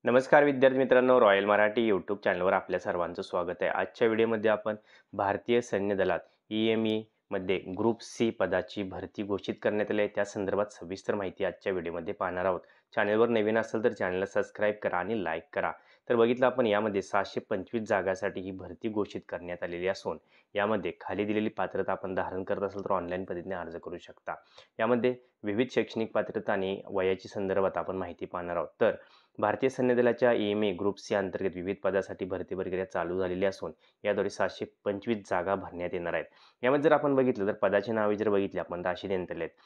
नमस्कार विद्यार्थी मित्रांनो, रॉयल मराठी यूट्यूब चॅनलवर आपल्या सर्वांचं स्वागत आहे. आजच्या व्हिडिओमध्ये आपण भारतीय सैन्य दलात EME मध्ये ग्रुप सी पदाची भरती घोषित करण्यात आली आहे. त्या संदर्भात सविस्तर माहिती आजच्या व्हिडिओमध्ये पाहणार आहोत. चॅनलवर नवीन असेल तर चॅनलला सबस्क्राईब करा आणि लाईक करा. तर बघितलं आपण यामध्ये 725 जागासाठी ही भरती घोषित करण्यात आलेली असून यामध्ये खाली दिलेली पात्रता आपण धारण करत असेल तर ऑनलाईन पद्धतीने अर्ज करू शकता. यामध्ये विविध शैक्षणिक पात्रता आणि वयाची संदर्भात आपण माहिती पाहणार आहोत. तर भारतीय सैन्य दलाच्या EME ग्रुप सी अंतर्गत विविध पदासाठी भरती प्रक्रिया चालू झालेली असून याद्वारे 725 जागा भरण्यात येणार आहेत. यामध्ये जर आपण बघितलं तर पदाची नावे जर बघितली आपण राशी देण्यात आले आहेत.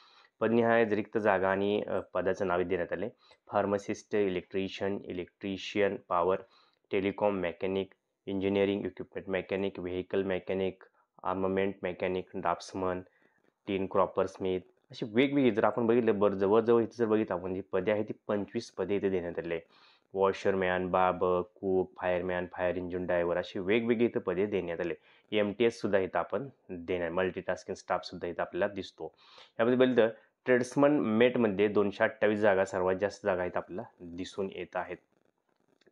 पदनिहाय रिक्त जागा आणि पदाचं नावे देण्यात आले. Pharmacist, electrician, power, telecom mechanic, engineering equipment mechanic, vehicle mechanic, armament mechanic, draughtsman, tin copper smith अशी वेगवेगळी जर आपण बघितलं जवळजवळ इथे जर बघितलं आपण जी पदे आहेत ती 25 पदे इथे देण्यात आले. Washerman, barber, cook, fireman, fire engine driver अशी वेगवेगळी इथं पदे देण्यात आले. MTS सुद्धा इथं आपण देणार, मल्टीटास्किंग स्टाफ सुद्धा इथं आपल्याला दिसतो. यामध्ये बघितलं ट्रेड्समन मेटमध्ये 228 जागा सर्वात जास्त जागा इथं आपल्याला दिसून येत आहेत.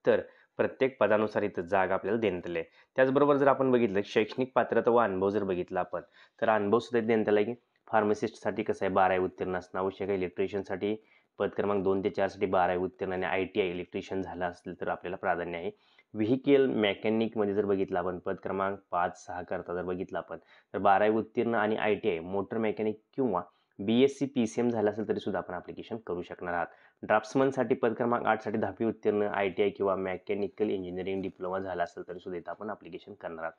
तर प्रत्येक पदानुसार इथं जागा आपल्याला देण्यात आली आहे. त्याचबरोबर जर आपण बघितलं शैक्षणिक पात्रता व अनुभव जर बघितला आपण तर अनुभव सुद्धा देण्यात आला की फार्मासिस्टसाठी कसं आहे 12वी उत्तीर्ण असणं आवश्यक आहे. इलेक्ट्रिशियनसाठी पद क्रमांक 2 ते 4 साठी 12वी उत्तीर्ण आणि ITI इलेक्ट्रिशियन झाला असेल तर आपल्याला प्राधान्य आहे. व्हेइकल मेकॅनिकमध्ये जर बघितलं आपण पद क्रमांक 5-6 करता जर बघितलं आपण तर 12वी उत्तीर्ण आणि ITI मोटर मेकॅनिक किंवा BSc PCM झालं असेल तरी सुद्धा आपण ॲप्लिकेशन करू शकणार आहात. ड्राफ्ट्समनसाठी पद क्रमांक 8 साठी 10वी उत्तीर्ण ITI किंवा मेकॅनिकल इंजिनिअरिंग डिप्लोमा झाला असेल तरी सुद्धा इथं आपण ॲप्लिकेशन करणार आहात.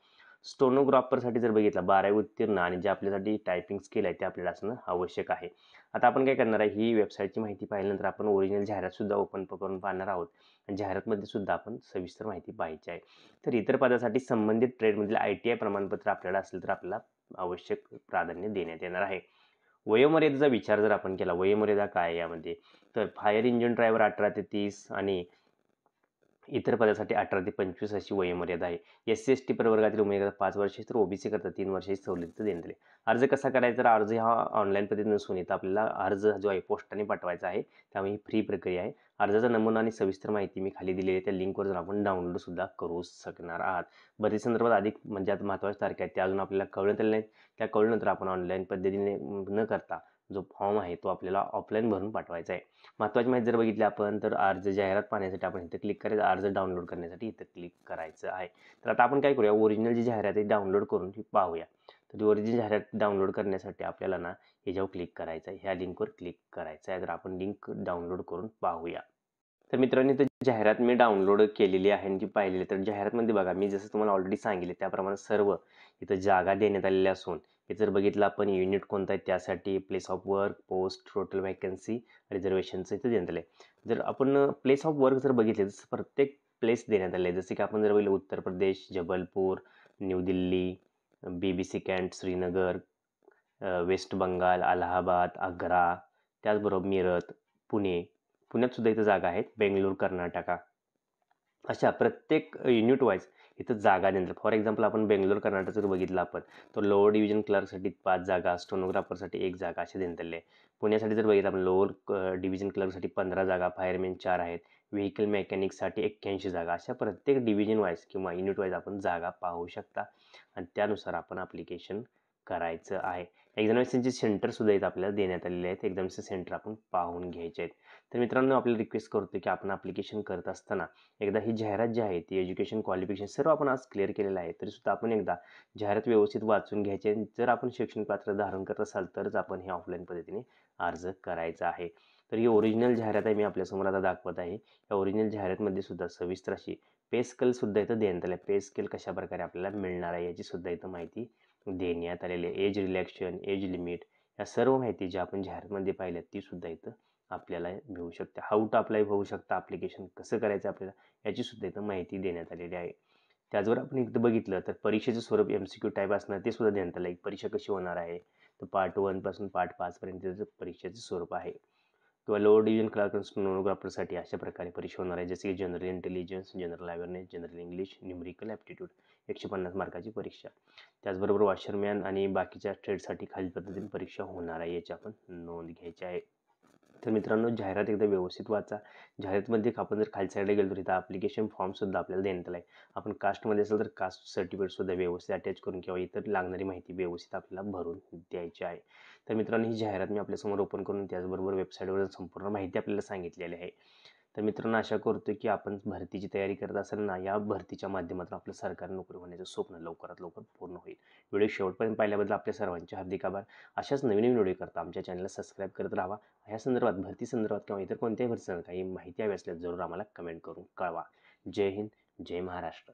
स्टोनोग्राफरसाठी जर बघितलं 12वी उत्तीर्ण आणि जे आपल्यासाठी टायपिंग स्किल आहे ते आपल्याला असणं आवश्यक आहे. आता आपण काय करणार आहे ही वेबसाईटची माहिती पाहिल्यानंतर आपण ओरिजिनल जाहिरात सुद्धा ओपन करून पाहणार आहोत आणि जाहिरातमध्ये सुद्धा आपण सविस्तर माहिती पाहायची आहे. तर इतर पदासाठी संबंधित ट्रेडमधील ITI प्रमाणपत्र आपल्याला असेल तर आपल्याला आवश्यक प्राधान्य देण्यात येणार आहे. वयोमर्यादेचा विचार जर आपण केला वयोमर्यादा काय यामध्ये तर फायर इंजिन ड्रायव्हर 18 ते 30 आणि इतर पदासाठी 18 ते 25 अशी वयोमर्यादा आहे. SC/ST प्रवर्गातील उमेदवार 5 वर्षे तर OBC करता 3 वर्षाची सवलत देण्यात आली. अर्ज कसा करायचा तर अर्ज हा ऑनलाईन पद्धतीने नसून इथं आपल्याला अर्ज जो आहे पोस्टाने पाठवायचा आहे. त्यामुळे ही फ्री प्रक्रिया आहे. अर्जाचा नमुना आणि सविस्तर माहिती मी खाली दिलेली आहे त्या लिंकवर जाऊन आपण डाउनलोड सुद्धा करू शकणार आहात. भरती संदर्भात अधिक म्हणजे आता महत्त्वाची तारीख आहे त्या अजून आपल्याला कळवण्यात आल्या नाहीत. त्या कळल्यानंतर आपण ऑनलाईन पद्धतीने न करता जो फॉर्म आहे तो आपल्याला ऑफलाईन भरून पाठवायचा आहे. महत्त्वाची माहिती जर बघितली आपण तर अर्ज जाहिरात पाहण्यासाठी आपण इथं क्लिक करायचं, अर्ज डाउनलोड करण्यासाठी इथं क्लिक करायचं आहे. तर आता आपण काय करूया ओरिजिनल जी जाहिरात आहे डाउनलोड करून ती पाहूया. तर ओरिजिनल जाहिरात डाउनलोड करण्यासाठी आपल्याला ना ह्याच्यावर क्लिक करायचं आहे. ह्या लिंकवर क्लिक करायचं आहे. तर आपण लिंक डाउनलोड करून पाहूया. तर मित्रांनो इथं जाहिरात मी डाउनलोड केलेली आहे आणि ती पाहिलेली आहे. तर जाहिरातमध्ये बघा मी जसं तुम्हाला ऑलरेडी सांगितले त्याप्रमाणे सर्व इथं जागा देण्यात आलेल्या असून हे जर बघितलं आपण युनिट कोणतं आहे त्यासाठी place of work, post, total vacancy, रिझर्वेशनचं इथं देण्यात आलं आहे. जर आपण प्लेस ऑफ वर्क जर बघितले तर प्रत्येक प्लेस देण्यात आले आहे. जसे की आपण जर बघितलं Uttar Pradesh, Jabalpur, New Delhi, BBC Cantt, Srinagar, West Bengal, Allahabad, Agra, त्याचबरोबर मिरज, पुणे, पुण्यात सुद्धा इथं जागा आहेत, बेंगळूर, कर्नाटका अशा प्रत्येक युनिट वाईज इथं जागा देण्यात. फॉर एक्झाम्पल आपण बेंगलोर कर्नाटक जर बघितलं आपण तर लोअर डिव्हिजन क्लर्कसाठी 5 जागा, स्टोनोग्राफरसाठी 1 जागा असे देण्यात आले आहे. पुण्यासाठी जर बघितलं आपण लोअर डिव्हिजन क्लर्कसाठी 15 जागा, फायरमॅन 4 आहेत, व्हेइकल मेकॅनिकसाठी 81 जागा. अशा प्रत्येक डिव्हिजन वाईज किंवा युनिट वाईज आपण जागा पाहू शकता आणि त्यानुसार आपण ॲप्लिकेशन करायचं आहे. एक्झामिनेशनचे सेंटर सुद्धा इथं आपल्याला देण्यात आलेले आहेत. एक्झामचे सेंटर आपण पाहून घ्यायचे आहेत. तर मित्रांनो आपल्याला रिक्वेस्ट करतो की आपण ॲप्लिकेशन करत असताना एकदा ही जाहिरात जी आहे ती एज्युकेशन क्वालिफिकेशन सर्व आपण आज क्लिअर केलेलं आहे तरी सुद्धा आपण एकदा जाहिरात व्यवस्थित वाचून घ्यायची आहे. जर आपण शैक्षणिक पात्रता धारण करत असाल तरच आपण हे ऑफलाईन पद्धतीने अर्ज करायचा आहे. तर ही ओरिजिनल जाहिरात आहे मी आपल्यासमोर आता दाखवत आहे. या ओरिजिनल जाहिरातमध्ये सुद्धा सविस्तर अशी पे स्केल सुद्धा इथं देण्यात आलं आहे. पे स्केल कशा प्रकारे आपल्याला मिळणार आहे याची सुद्धा इथं माहिती देण्यात आलेली आहे. एज रिलॅक्शन, एज लिमिट या सर्व माहिती जी आपण जाहिरातमध्ये पाहिल्या ती सुद्धा इथं आपल्याला मिळू शकते. हाऊ टू अप्लाय होऊ शकतं, ॲप्लिकेशन कसं करायचं आपल्याला याची सुद्धा इथं माहिती देण्यात आलेली आहे. त्याचबरोबर आपण इथं बघितलं तर परीक्षेचं स्वरूप MCQ टाईप असणार ते सुद्धा देण्यात आलं आहे. परीक्षा कशी होणार आहे तर पार्ट 1 पासून पार्ट 5 पर्यंत परीक्षेचं स्वरूप आहे. किंवा लोअर डिव्हिजन क्लर्क स्टेनोग्राफरसाठी अशा प्रकारे परीक्षा होणार आहे जसे की general intelligence, general awareness, general English, numerical aptitude 150 मार्काची परीक्षा. त्याचबरोबर वॉशरमॅन आणि बाकीच्या ट्रेडसाठी खालील पद्धतीने परीक्षा होणार आहे याची आपण नोंद घ्यायची आहे. तर मित्रांनो, जाहिरात एकदा व्यवस्थित वाचा. जाहिरातमध्ये आपण जर खाली साईडला गेलो तर इथं ॲप्लिकेशन फॉर्मसुद्धा आपल्याला देण्यात आला आहे. आपण कास्टमध्ये असेल तर कास्ट सर्टिफिकेटसुद्धा व्यवस्थित अटॅच करून किंवा इतर लागणारी माहिती व्यवस्थित आपल्याला भरून द्यायची आहे. तर मित्रांनो, ही जाहिरात मी आपल्यासमोर ओपन करून त्याचबरोबर वेबसाईटवर संपूर्ण माहिती आपल्याला सांगितलेली आहे. तर मित्रांनो, आशा करतो की आपण भरतीची तयारी करत असाल ना, या भरतीच्या माध्यमातून आपलं सरकारी नोकरी होण्याचं स्वप्न लवकरात लवकर पूर्ण होईल. व्हिडिओ शेवटपर्यंत पाहिल्याबद्दल आपल्या सर्वांचे हार्दिक आभार. अशाच नवीन नवीन व्हिडिओ करता आमच्या चॅनलला सबस्क्राईब करत राहा. ह्या संदर्भात, भरती संदर्भात किंवा इतर कोणत्याही भरती काही माहिती हवी असल्यास जरूर आम्हाला कमेंट करून कळवा. जय हिंद, जय महाराष्ट्र.